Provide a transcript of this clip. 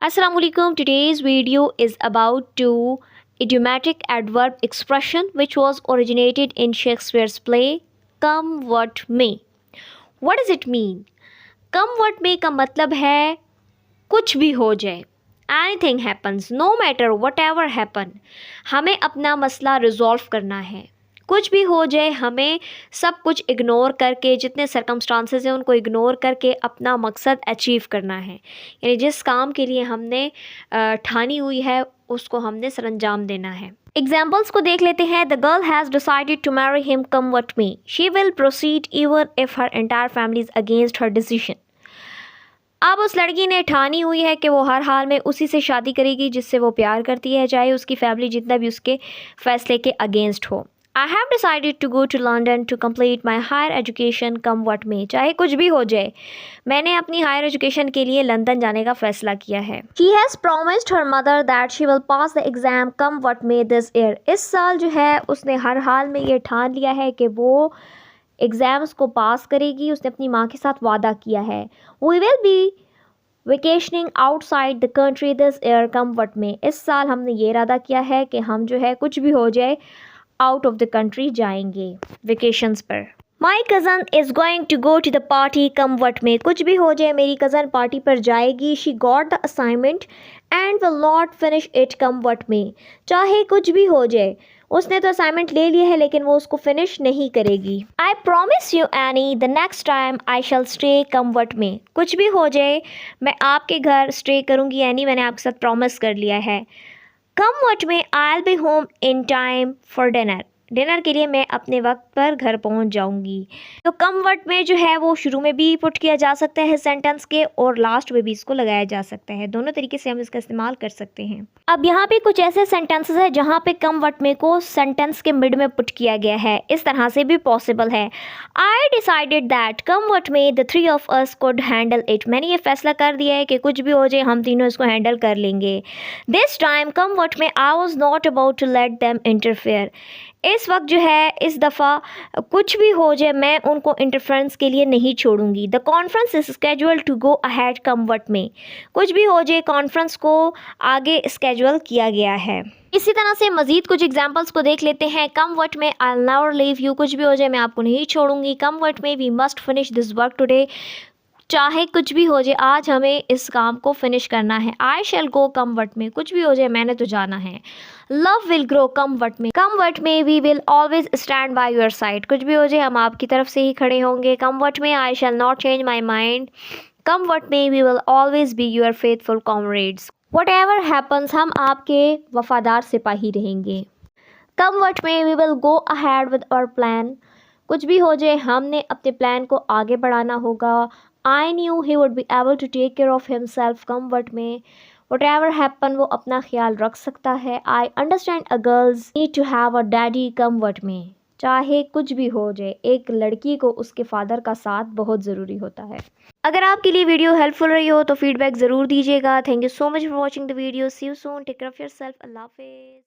Assalamu alaikum. Today's video is about two idiomatic adverb expression which was originated in Shakespeare's play Come What May. What does it mean? Come what may का मतलब है कुछ भी हो जाए. Anything happens, no matter whatever happen. हमें अपना मसला रिजॉल्व करना है. कुछ भी हो जाए हमें सब कुछ इग्नोर करके जितने सर्कमस्टांसेस हैं उनको इग्नोर करके अपना मकसद अचीव करना है. यानी जिस काम के लिए हमने ठानी हुई है उसको हमने सरअंजाम देना है. एग्जाम्पल्स को देख लेते हैं. The girl has decided to marry him come what may. She will proceed even if her entire family is against her decision. अब उस लड़की ने ठानी हुई है कि वो हर हाल में उसी से शादी करेगी जिससे वो प्यार करती है, चाहे उसकी फैमिली जितना भी उसके फैसले के अगेंस्ट हो. I have decided to go to London to complete my higher education come what may. चाहे कुछ भी हो जाए मैंने अपनी हायर एजुकेशन के लिए लंदन जाने का फ़ैसला किया है. She has promised her mother that she will pass the exam come what may this year. इस साल जो है उसने हर हाल में ये ठान लिया है कि वो एग्ज़ाम्स को पास करेगी. उसने अपनी माँ के साथ वादा किया है. We will be vacationing outside the country this year come what में. इस साल हमने ये इरादा किया है कि हम जो है कुछ भी हो जाए आउट ऑफ द कंट्री जाएंगे वेकेशंस पर. My cousin is going to go to the party come what may. कुछ भी हो जाए मेरी कज़न पार्टी पर जाएगी. She got the assignment and will not finish it come what में. चाहे कुछ भी हो जाए उसने तो असाइनमेंट ले लिया है लेकिन वो उसको फिनिश नहीं करेगी. I promise you any the next time I shell stay come what may. कुछ भी हो जाए मैं आपके घर स्टे करूँगी एनी, मैंने आपके साथ प्रॉमिस कर लिया है. कम what may I will be home in time for dinner. Dinner के लिए मैं अपने वक्त पर घर पहुंच जाऊंगी. तो कम वट में जो है वो शुरू में भी पुट किया जा सकता है सेंटेंस के और लास्ट में भी इसको लगाया जा सकता है. दोनों तरीके से हम इसका इस्तेमाल कर सकते हैं. अब यहाँ पे कुछ ऐसे सेंटेंसेस है जहाँ पे कम वट में को सेंटेंस के मिड में पुट किया गया है. इस तरह से भी पॉसिबल है. I decided that come what में the three of us could handle it. मैंने ये फैसला कर दिया है कि कुछ भी हो जाए हम तीनों इसको हैंडल कर लेंगे. This time come what may I was not about to let them interfere. इस वक्त जो है इस दफ़ा कुछ भी हो जाए मैं उनको इंटरफ्रेंस के लिए नहीं छोड़ूंगी. The conference is schedule to go ahead come what may. कुछ भी हो जाए कॉन्फ्रेंस को आगे स्केड्यूल किया गया है. इसी तरह से मज़ीद कुछ एग्जांपल्स को देख लेते हैं. Come what may I will never leave you. कुछ भी हो जाए मैं आपको नहीं छोड़ूंगी. Come what may we must finish this work today. चाहे कुछ भी हो जाए आज हमें इस काम को फिनिश करना है. आई शैल गो कम वट में. कुछ भी हो जाए मैंने तो जाना है. Love will grow come what may. Come what may we will always stand by your side. कुछ भी हो जाए हम आपकी तरफ से ही खड़े होंगे. Come what may I shall not change my mind. Come what may we will always be your faithful comrades. Whatever happens हम आपके वफादार सिपाही रहेंगे. Come what may we will go ahead with our plan. कुछ भी हो जाए हमने अपने प्लान को आगे बढ़ाना होगा. I knew he would be able to take care of himself come what may. Whatever happen वो अपना ख्याल रख सकता है. I understand a girls need to have a daddy come what may. चाहे कुछ भी हो जाए एक लड़की को उसके फादर का साथ बहुत ज़रूरी होता है. अगर आपके लिए वीडियो हेल्पफुल रही हो तो फीडबैक ज़रूर दीजिएगा. Thank you so much for watching the video. See you soon. Take care of yourself. अल्लाह हाफिज़.